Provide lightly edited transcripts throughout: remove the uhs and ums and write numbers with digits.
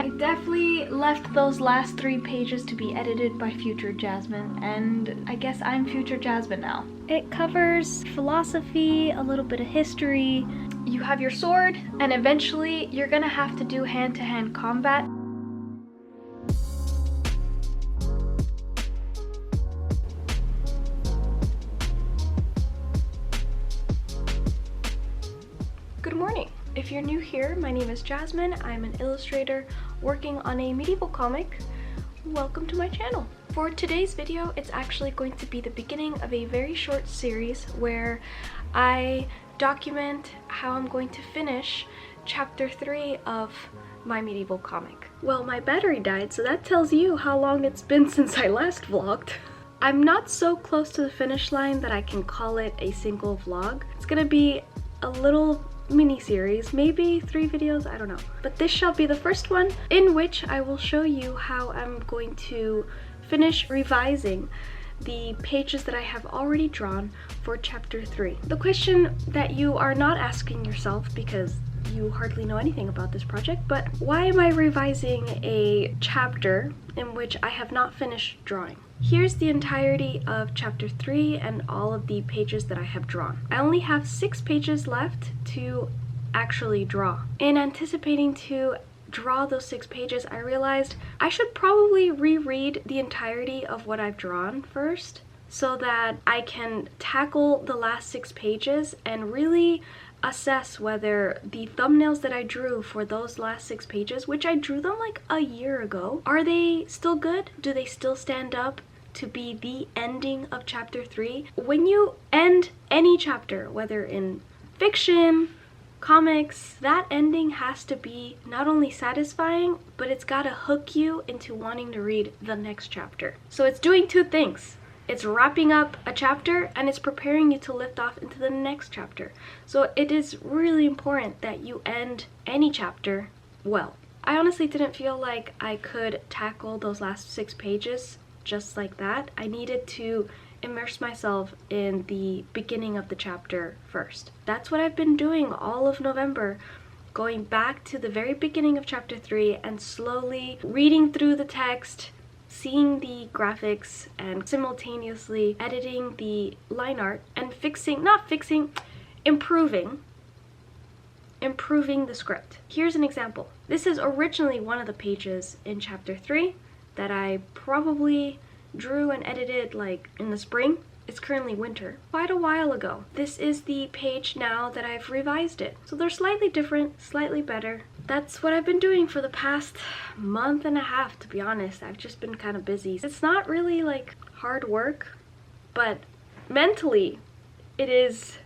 I definitely left those last 3 pages to be edited by future Jasmine, and I guess I'm future Jasmine now. It covers philosophy, a little bit of history. You have your sword, and eventually you're gonna have to do hand-to-hand combat. Good morning. If you're new here, my name is Jasmine. I'm an illustrator working on a medieval comic. Welcome to my channel. For today's video, it's actually going to be the beginning of a very short series where I document how I'm going to finish chapter 3 of my medieval comic. Well, my battery died, so that tells you how long it's been since I last vlogged. I'm not so close to the finish line that I can call it a single vlog. It's gonna be a little mini-series, maybe 3 videos, I don't know. But this shall be the first one in which I will show you how I'm going to finish revising the pages that I have already drawn for chapter 3. The question that you are not asking yourself, because you hardly know anything about this project, but why am I revising a chapter in which I have not finished drawing? Here's the entirety of chapter 3 and all of the pages that I have drawn. I only have 6 pages left to actually draw. In anticipating to draw those 6 pages, I realized I should probably reread the entirety of what I've drawn first so that I can tackle the last 6 pages and really assess whether the thumbnails that I drew for those last 6 pages, which I drew them like a year ago, are they still good? Do they still stand up to be the ending of chapter 3? When you end any chapter, whether in fiction, comics, that ending has to be not only satisfying, but it's gotta hook you into wanting to read the next chapter. So it's doing 2 things. It's wrapping up a chapter and it's preparing you to lift off into the next chapter. So it is really important that you end any chapter well. I honestly didn't feel like I could tackle those last 6 pages just like that. I needed to immerse myself in the beginning of the chapter first. That's what I've been doing all of November, going back to the very beginning of chapter 3 and slowly reading through the text, seeing the graphics, and simultaneously editing the line art and improving the script. Here's an example. This is originally one of the pages in chapter 3 that I probably drew and edited like in the spring. It's currently winter, quite a while ago. This is the page now that I've revised it. So they're slightly different, slightly better. That's what I've been doing for the past month and a half, to be honest. I've just been kind of busy. It's not really like hard work, but mentally it is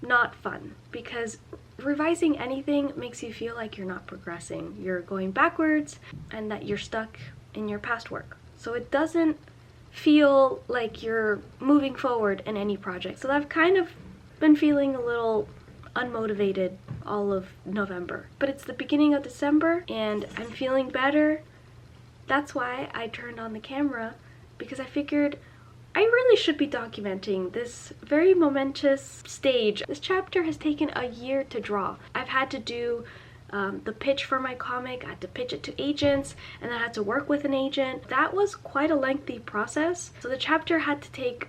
not fun because revising anything makes you feel like you're not progressing. You're going backwards and that you're stuck in your past work. So it doesn't feel like you're moving forward in any project. So I've kind of been feeling a little unmotivated all of November. But it's the beginning of December and I'm feeling better. That's why I turned on the camera, because I figured I really should be documenting this very momentous stage. This chapter has taken a year to draw. I've had to do the pitch for my comic. I had to pitch it to agents and then I had to work with an agent. That was quite a lengthy process. So the chapter had to take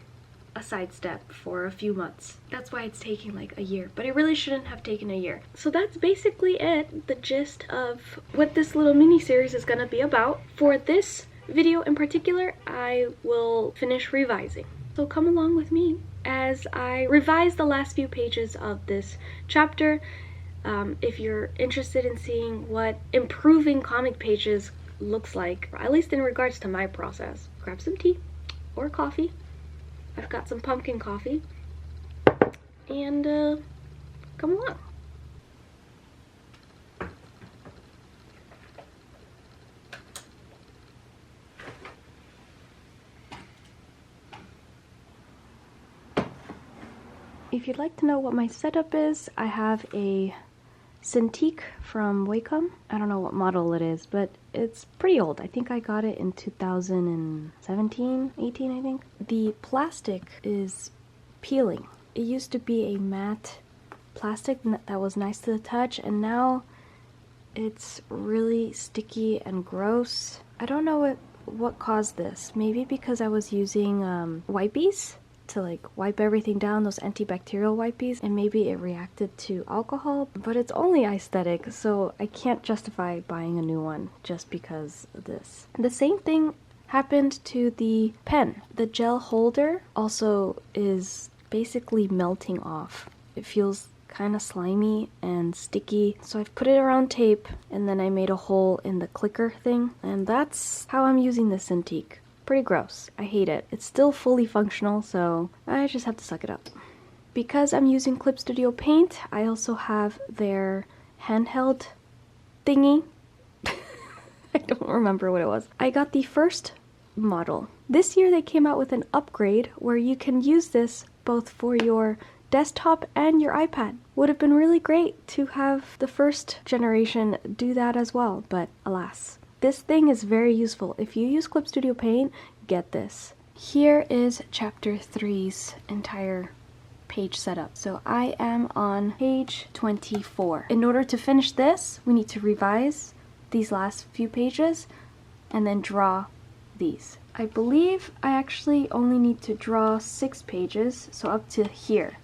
a sidestep for a few months. That's why it's taking like a year, but it really shouldn't have taken a year. So that's basically it, the gist of what this little mini series is gonna be about. For this video in particular, I will finish revising. So come along with me as I revise the last few pages of this chapter. If you're interested in seeing what improving comic pages looks like, at least in regards to my process, grab some tea or coffee. I've got some pumpkin coffee, and come along. If you'd like to know what my setup is, I have a Cintiq from Wacom. I don't know what model it is, but it's pretty old. I think I got it in 2017, 18, I think. The plastic is peeling. It used to be a matte plastic that was nice to the touch, and now It's really sticky and gross. I don't know what caused this. Maybe because I was using wipes to like wipe everything down, those antibacterial wipes, and maybe it reacted to alcohol, but it's only aesthetic, so I can't justify buying a new one just because of this. The same thing happened to the pen. The gel holder also is basically melting off. It feels kind of slimy and sticky, so I've put it around tape and then I made a hole in the clicker thing, and that's how I'm using this Cintiq. Pretty gross. I hate it. It's still fully functional, so I just have to suck it up. Because I'm using Clip Studio Paint, I also have their handheld thingy. I don't remember what it was. I got the first model. This year they came out with an upgrade where you can use this both for your desktop and your iPad. Would have been really great to have the first generation do that as well, but alas. This thing is very useful. If you use Clip Studio Paint, get this. Here is chapter 3's entire page setup. So I am on page 24. In order to finish this, we need to revise these last few pages and then draw these. I believe I actually only need to draw 6 pages, so up to here.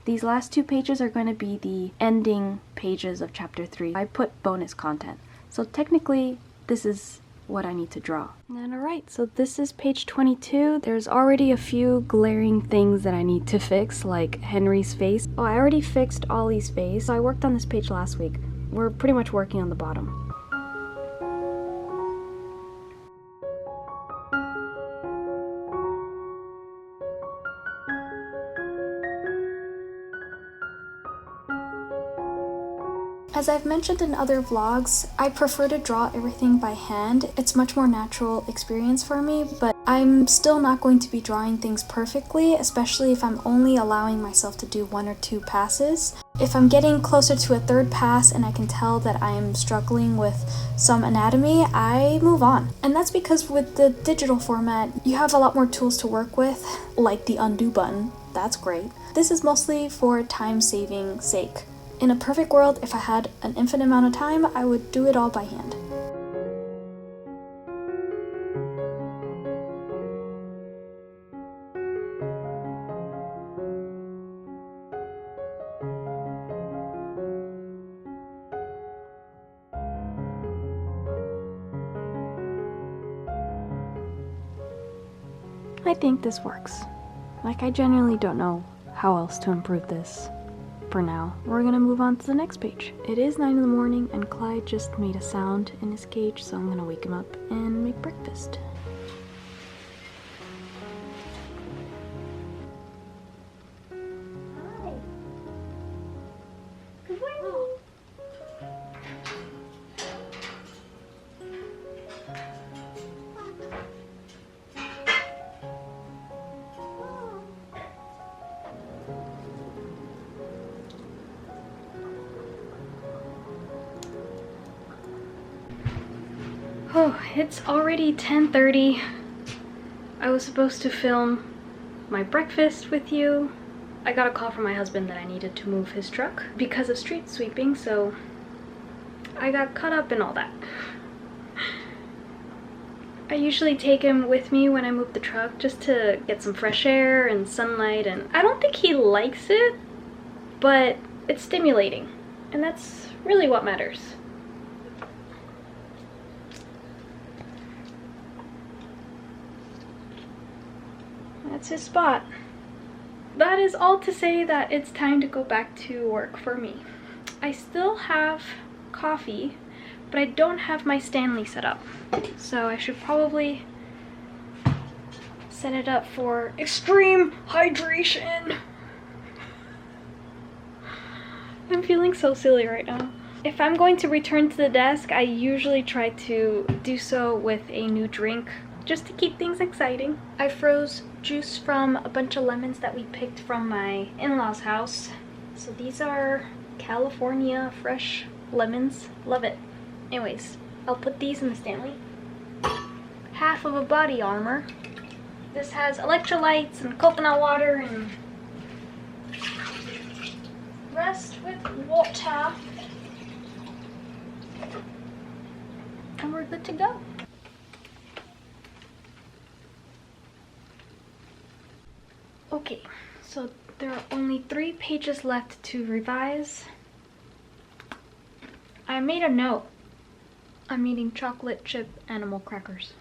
These last 2 pages are going to be the ending pages of chapter 3. I put bonus content. So technically, this is what I need to draw. And alright, so this is page 22. There's already a few glaring things that I need to fix, like Henry's face. Oh, I already fixed Ollie's face. So I worked on this page last week. We're pretty much working on the bottom. As I've mentioned in other vlogs, I prefer to draw everything by hand. It's much more natural experience for me, but I'm still not going to be drawing things perfectly, especially if I'm only allowing myself to do 1 or 2 passes. If I'm getting closer to a 3rd pass and I can tell that I'm struggling with some anatomy, I move on. And that's because with the digital format, you have a lot more tools to work with, like the undo button. That's great. This is mostly for time-saving sake. In a perfect world, if I had an infinite amount of time, I would do it all by hand. I think this works. Like, I genuinely don't know how else to improve this. For now, we're gonna move on to the next page. It is 9 in the morning and Clyde just made a sound in his cage, so I'm gonna wake him up and make breakfast. Hi. Good morning. Oh, it's already 10:30. I was supposed to film my breakfast with you. I got a call from my husband that I needed to move his truck because of street sweeping, so I got caught up in all that. I usually take him with me when I move the truck just to get some fresh air and sunlight, and I don't think he likes it, but it's stimulating, and that's really what matters. That's his spot. That is all to say that it's time to go back to work for me. I still have coffee, but I don't have my Stanley Setup. So I should probably set it up for extreme hydration. I'm feeling so silly right now. If I'm going to return to the desk, I usually try to do so with a new drink, just to keep things exciting. I froze juice from a bunch of lemons that we picked from my in-laws' house. So these are California fresh lemons. Love it. Anyways, I'll put these in the Stanley. Half of a body armor. This has electrolytes and coconut water and rest with water. and we're good to go. Okay, so there are only 3 pages left to revise. I made a note. I'm eating chocolate chip animal crackers.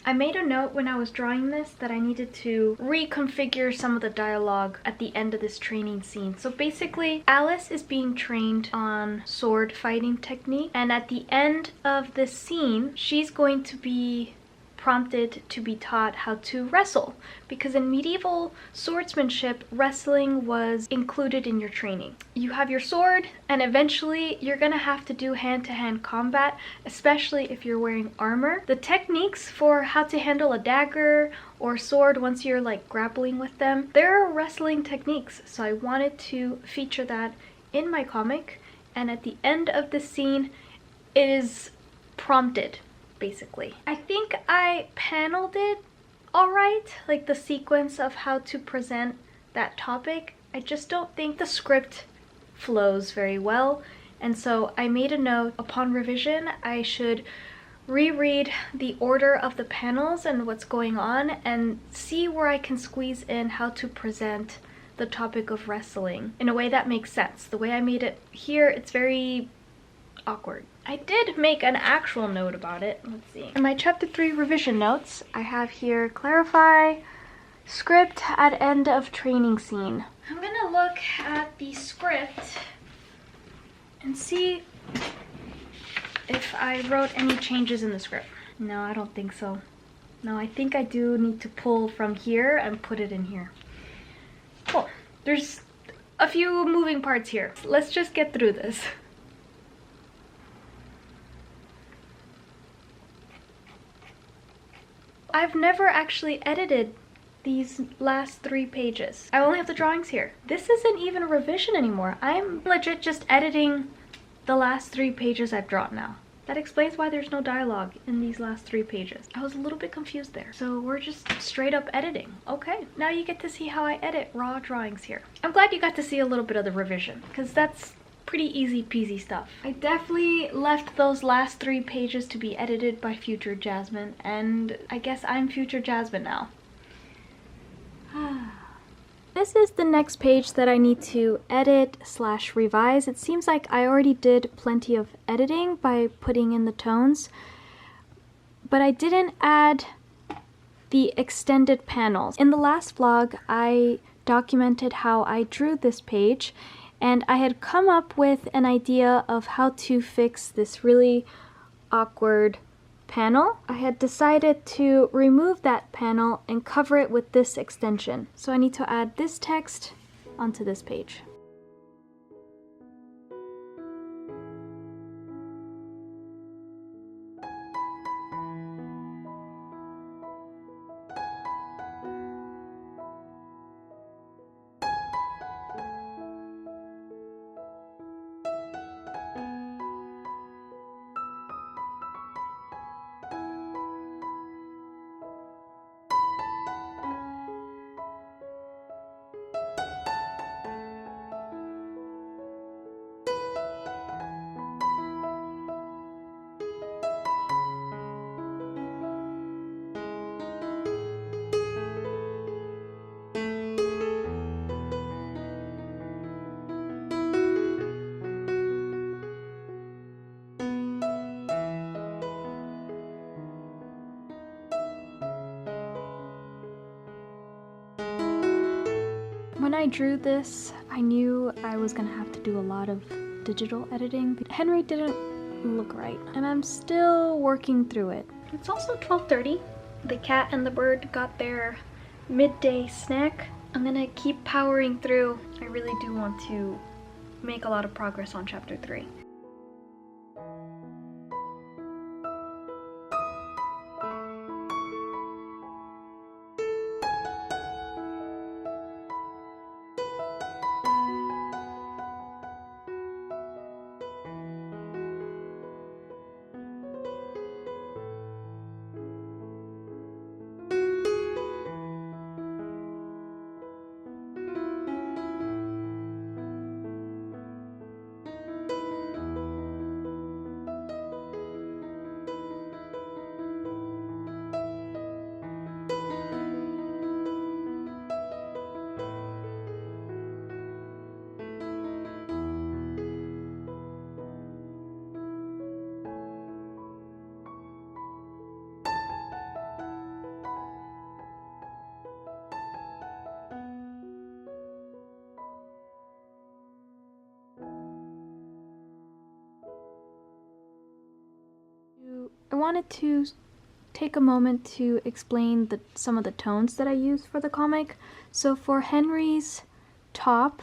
I made a note when I was drawing this that I needed to reconfigure some of the dialogue at the end of this training scene. So basically, Alice is being trained on sword fighting technique, and at the end of this scene, she's going to be prompted to be taught how to wrestle, because in medieval swordsmanship, wrestling was included in your training. You have your sword, and eventually you're gonna have to do hand-to-hand combat, especially if you're wearing armor. The techniques for how to handle a dagger or sword once you're like grappling with them, there are wrestling techniques, so I wanted to feature that in my comic, and at the end of the scene it is prompted. Basically, I think I paneled it all right, like the sequence of how to present that topic. I just don't think the script flows very well, and so I made a note upon revision I should reread the order of the panels and what's going on and see where I can squeeze in how to present the topic of wrestling in a way that makes sense. The way I made it here, it's very awkward. I did make an actual note about it. Let's see. In my chapter 3 revision notes, I have here clarify script at end of training scene. I'm gonna look at the script and see if I wrote any changes in the script. No, I don't think so. No, I think I do need to pull from here and put it in here. Cool. There's a few moving parts here. Let's just get through this. I've never actually edited these last 3 pages. I only have the drawings here. This isn't even a revision anymore. I'm legit just editing the last 3 pages I've drawn now. That explains why there's no dialogue in these last 3 pages. I was a little bit confused there. So we're just straight up editing. Okay, now you get to see how I edit raw drawings here. I'm glad you got to see a little bit of the revision, because that's pretty easy peasy stuff. I definitely left those last 3 pages to be edited by future Jasmine, and I guess I'm future Jasmine now. This is the next page that I need to edit / revise. It seems like I already did plenty of editing by putting in the tones, but I didn't add the extended panels. In the last vlog, I documented how I drew this page, and I had come up with an idea of how to fix this really awkward panel. I had decided to remove that panel and cover it with this extension. So I need to add this text onto this page. When I drew this, I knew I was gonna have to do a lot of digital editing. Henry didn't look right, and I'm still working through it. It's also 12:30. The cat and the bird got their midday snack. I'm gonna keep powering through. I really do want to make a lot of progress on chapter 3. wanted to take a moment to explain some of the tones that I use for the comic. So for Henry's top,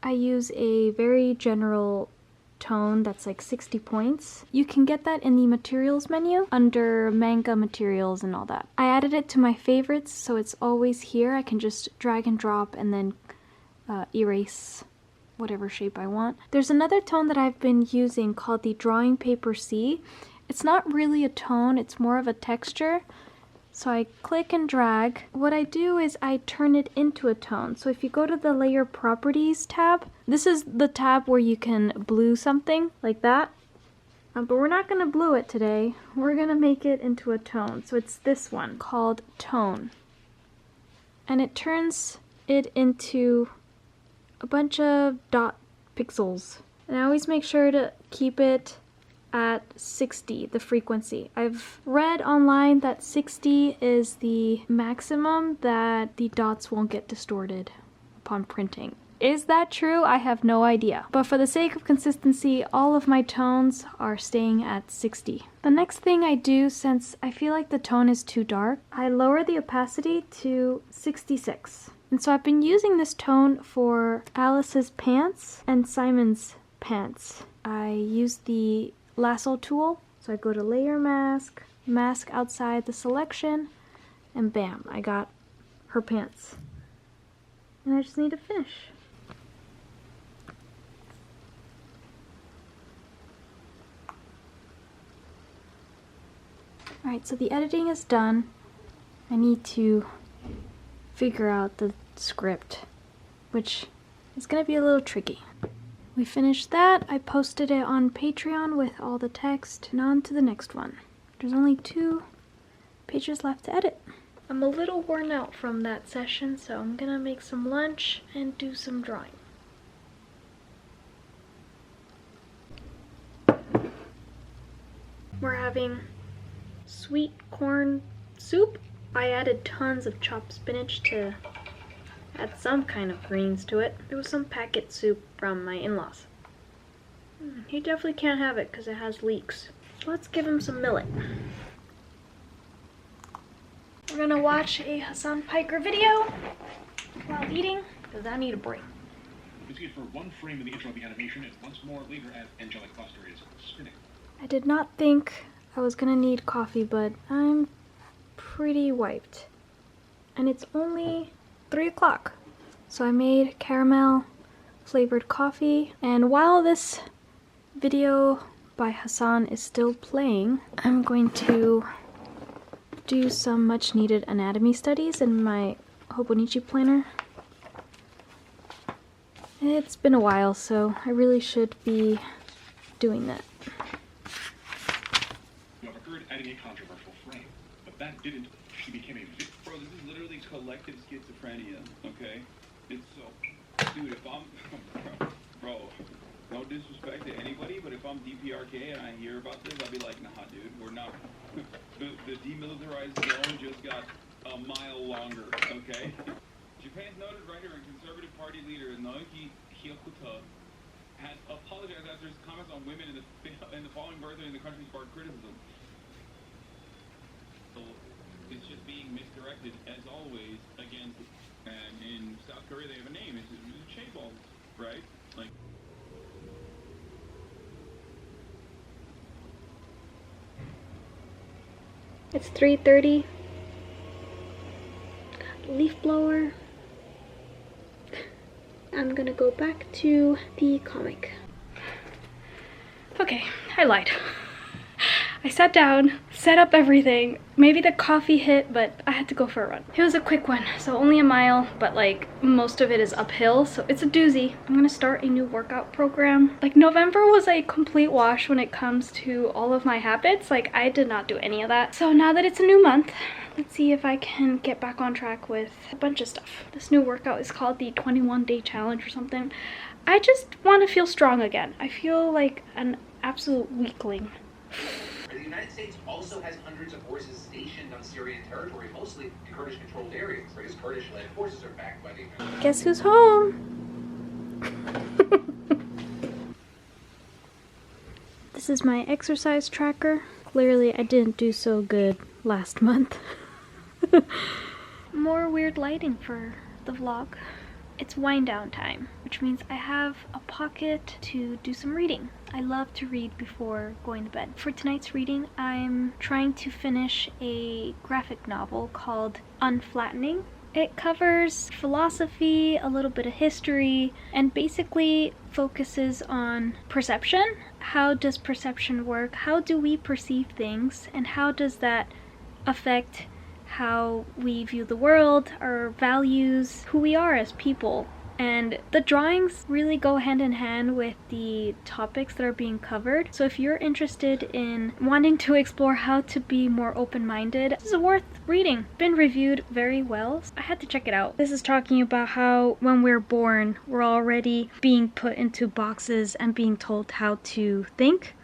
I use a very general tone that's like 60 points. You can get that in the materials menu under manga materials and all that. I added it to my favorites, so it's always here. I can just drag and drop and then erase whatever shape I want. There's another tone that I've been using called the Drawing Paper C. It's not really a tone, it's more of a texture. So I click and drag. What I do is I turn it into a tone. So if you go to the Layer Properties tab, this is the tab where you can blue something like that. But we're not going to blue it today. We're going to make it into a tone. So it's this one called Tone. And it turns it into a bunch of dot pixels. And I always make sure to keep it at 60, the frequency. I've read online that 60 is the maximum that the dots won't get distorted upon printing. Is that true? I have no idea. But for the sake of consistency, all of my tones are staying at 60. The next thing I do, since I feel like the tone is too dark, I lower the opacity to 66. And so I've been using this tone for Alice's pants and Simon's pants. I use the lasso tool, so I go to Layer Mask, mask outside the selection, and bam, I got her pants. And I just need to finish. Alright, so the editing is done. I need to figure out the script, which is going to be a little tricky. We finished that. I posted it on Patreon with all the text, and on to the next one. There's only 2 pages left to edit. I'm a little worn out from that session, so I'm gonna make some lunch and do some drawing. We're having sweet corn soup. I added tons of chopped spinach to add some kind of greens to it. It was some packet soup from my in-laws. He definitely can't have it because it has leeks. So let's give him some millet. We're gonna watch a Hassan Piker video while eating because I need a break. You see it for one frame in the intro of the animation and once more later as angelic cluster is spinning. I did not think I was gonna need coffee, but I'm pretty wiped. And it's only 3 o'clock. So I made caramel flavored coffee, and while this video by Hassan is still playing, I'm going to do some much needed anatomy studies in my Hobonichi planner. It's been a while, so I really should be doing that. You have occurred adding a controversial frame, but that didn't. She became a victim. Bro, this is literally collective schizophrenia, okay? It's so... Dude, if I'm... bro, no disrespect to anybody, but if I'm DPRK and I hear about this, I'll be like, nah, dude, we're not... the demilitarized zone just got a mile longer, okay? Japan's noted writer and conservative party leader Naoki Hyokuta has apologized after his comments on women in the following birthday in the country sparked criticism. So it's just being misdirected, as always, against... And in South Korea, they have a name. It's chaebol, right? Like... It's 3:30. Got a leaf blower. I'm gonna go back to the comic. Okay, I lied. I sat down, set up everything. Maybe the coffee hit, but I had to go for a run. It was a quick one, so only a mile, but like most of it is uphill, so it's a doozy. I'm gonna start a new workout program. Like November was a complete wash when it comes to all of my habits. Like I did not do any of that. So now that it's a new month, let's see if I can get back on track with a bunch of stuff. This new workout is called the 21-day challenge or something. I just want to feel strong again. I feel like an absolute weakling. The United States also has hundreds of forces stationed on Syrian territory, mostly in Kurdish-controlled areas, because Kurdish-led forces are backed by the... Guess who's home? This is my exercise tracker. Clearly I didn't do so good last month. More weird lighting for the vlog. It's wind down time, which means I have a pocket to do some reading. I love to read before going to bed. For tonight's reading, I'm trying to finish a graphic novel called Unflatenning. It covers philosophy, a little bit of history, and basically focuses on perception. How does perception work? How do we perceive things? And how does that affect how we view the world, our values, who we are as people? And the drawings really go hand in hand with the topics that are being covered. So if you're interested in wanting to explore how to be more open-minded, this is worth reading. It's been reviewed very well. I had to check it out. This is talking about how when we're born, we're already being put into boxes and being told how to think.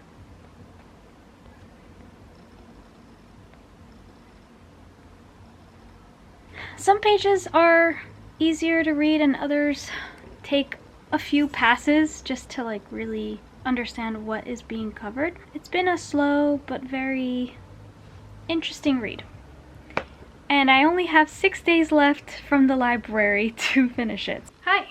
Some pages are easier to read and others take a few passes just to like really understand what is being covered. It's been a slow but very interesting read. And I only have 6 days left from the library to finish it. Hi!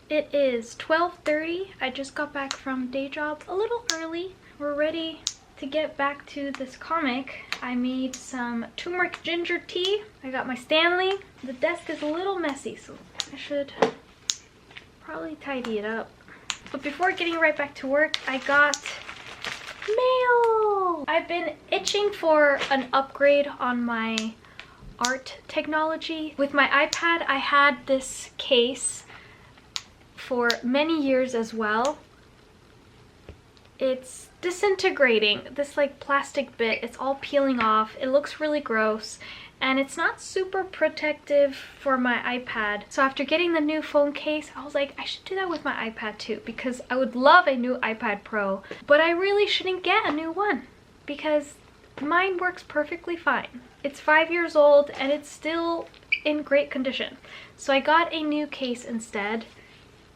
It is 12:30. I just got back from day job a little early. We're ready to get back to this comic. I made some turmeric ginger tea. I got my Stanley. The desk is a little messy, so I should probably tidy it up. But before getting right back to work, I got mail! I've been itching for an upgrade on my art technology. With my iPad, I had this case for many years as well. It's disintegrating, this like plastic bit, it's all peeling off, it looks really gross, and it's not super protective for my iPad. So after getting the new phone case, I was like, I should do that with my iPad too, because I would love a new iPad Pro, but I really shouldn't get a new one because mine works perfectly fine. It's 5 years old and it's still in great condition. So I got a new case instead,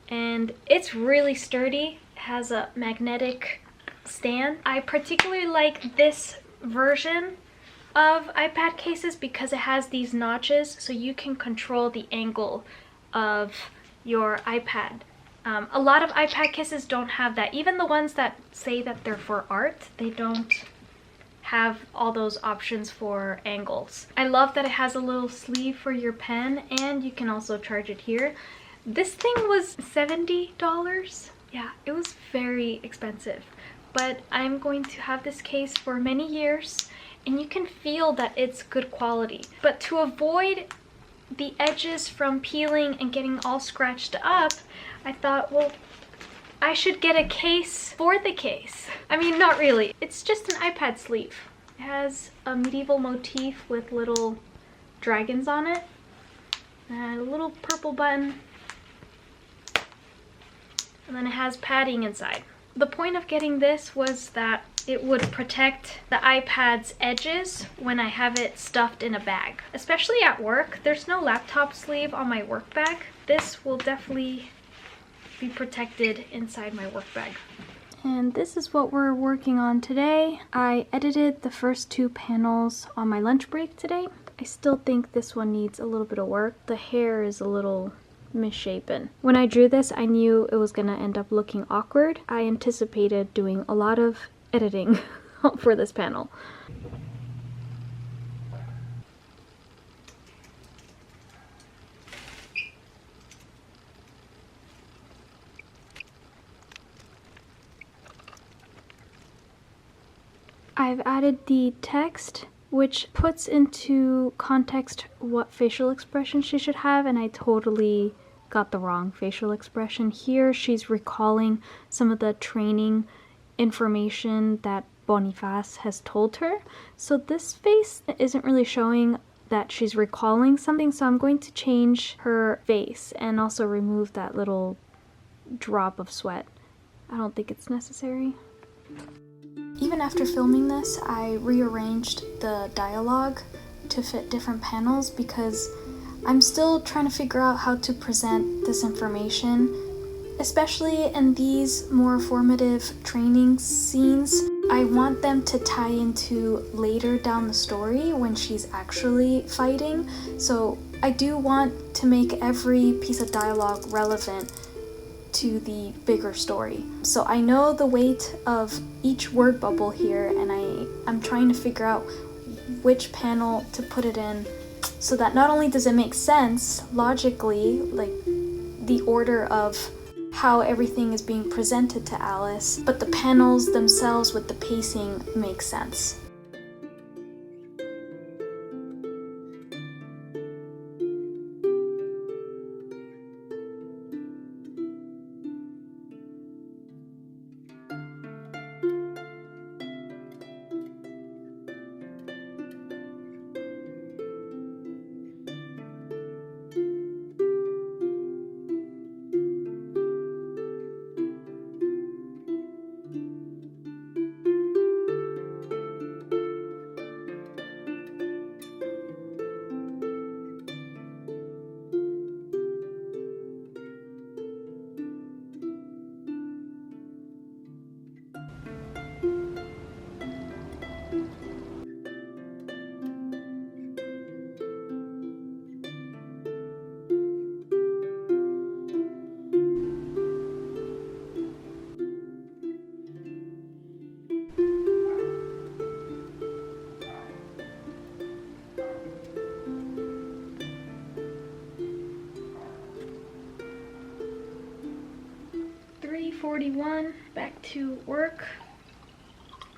and it's really sturdy. It has a magnetic stand. I particularly like this version of iPad cases because it has these notches so you can control the angle of your iPad. A lot of iPad cases don't have that. Even the ones that say that they're for art, they don't have all those options for angles. I love that it has a little sleeve for your pen and you can also charge it here. This thing was $70. Yeah, it was very expensive. But I'm going to have this case for many years and you can feel that it's good quality. But to avoid the edges from peeling and getting all scratched up, I thought, well, I should get a case for the case. I mean, not really. It's just an iPad sleeve. It has a medieval motif with little dragons on it and a little purple button. And then it has padding inside. The point of getting this was that it would protect the iPad's edges when I have it stuffed in a bag. Especially at work, there's no laptop sleeve on my work bag. This will definitely be protected inside my work bag. And this is what we're working on today. I edited the first 2 panels on my lunch break today. I still think this one needs a little bit of work. The hair is a little misshapen. When I drew this, I knew it was gonna end up looking awkward. I anticipated doing a lot of editing for this panel. I've added the text, which puts into context what facial expression she should have, and I totally got the wrong facial expression. Here she's recalling some of the training information that Boniface has told her. So this face isn't really showing that she's recalling something, so I'm going to change her face and also remove that little drop of sweat. I don't think it's necessary. Even after filming this, I rearranged the dialogue to fit different panels because I'm still trying to figure out how to present this information, especially in these more formative training scenes. I want them to tie into later down the story when she's actually fighting. So I do want to make every piece of dialogue relevant to the bigger story. So I know the weight of each word bubble here, and I'm trying to figure out which panel to put it in so that not only does it make sense logically, like the order of how everything is being presented to Alice, but the panels themselves with the pacing make sense. .41, back to work.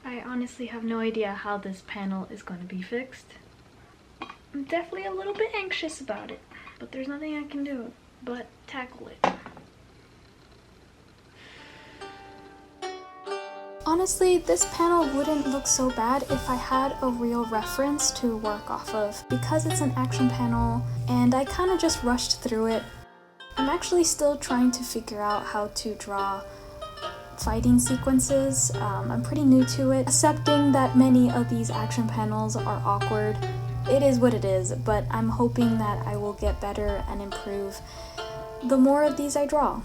I honestly have no idea how this panel is going to be fixed. I'm definitely a little bit anxious about it, but there's nothing I can do but tackle it. Honestly, this panel wouldn't look so bad if I had a real reference to work off of. Because it's an action panel and I kind of just rushed through it, I'm actually still trying to figure out how to draw fighting sequences. I'm pretty new to it. Accepting that many of these action panels are awkward, it is what it is, but I'm hoping that I will get better and improve the more of these I draw.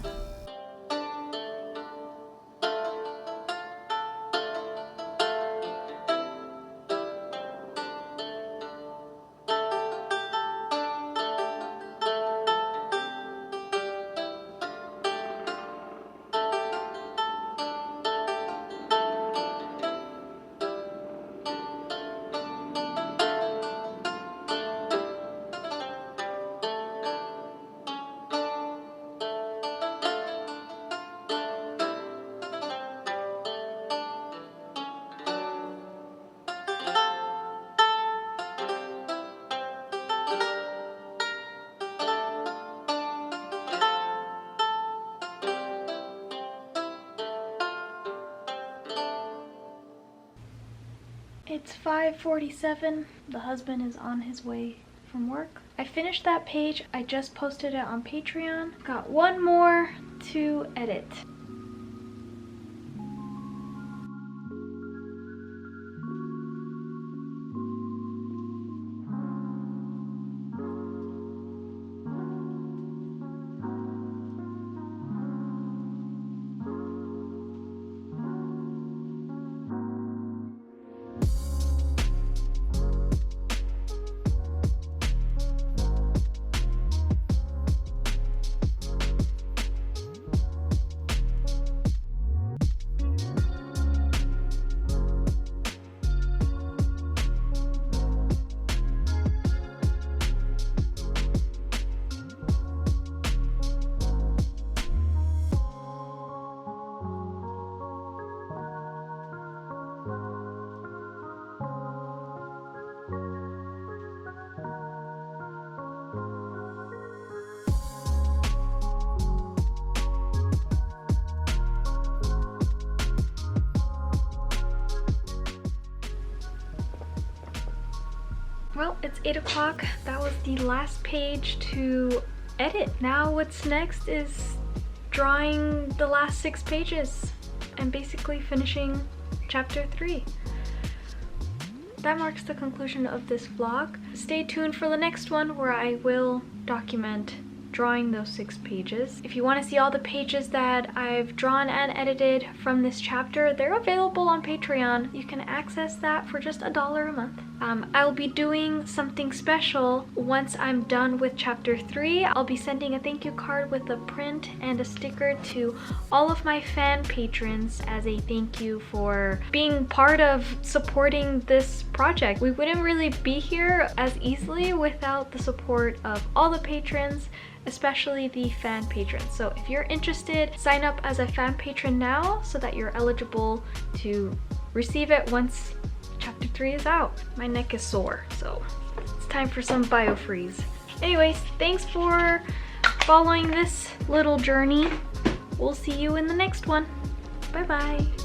It's 5:47. The husband is on his way from work. I finished that page. I just posted it on Patreon. Got one more to edit. Well, it's 8 o'clock. That was the last page to edit. Now what's next is drawing the last 6 pages and basically finishing chapter 3. That marks the conclusion of this vlog. Stay tuned for the next one where I will document drawing those 6 pages. If you want to see all the pages that I've drawn and edited from this chapter, they're available on Patreon. You can access that for just $1 a month. I'll be doing something special once I'm done with chapter 3. I'll be sending a thank you card with a print and a sticker to all of my fan patrons as a thank you for being part of supporting this project. We wouldn't really be here as easily without the support of all the patrons, especially the fan patrons. So if you're interested, sign up as a fan patron now so that you're eligible to receive it once chapter 3 is out. My neck is sore, so it's time for some biofreeze. Anyways, thanks for following this little journey. We'll see you in the next one. Bye bye.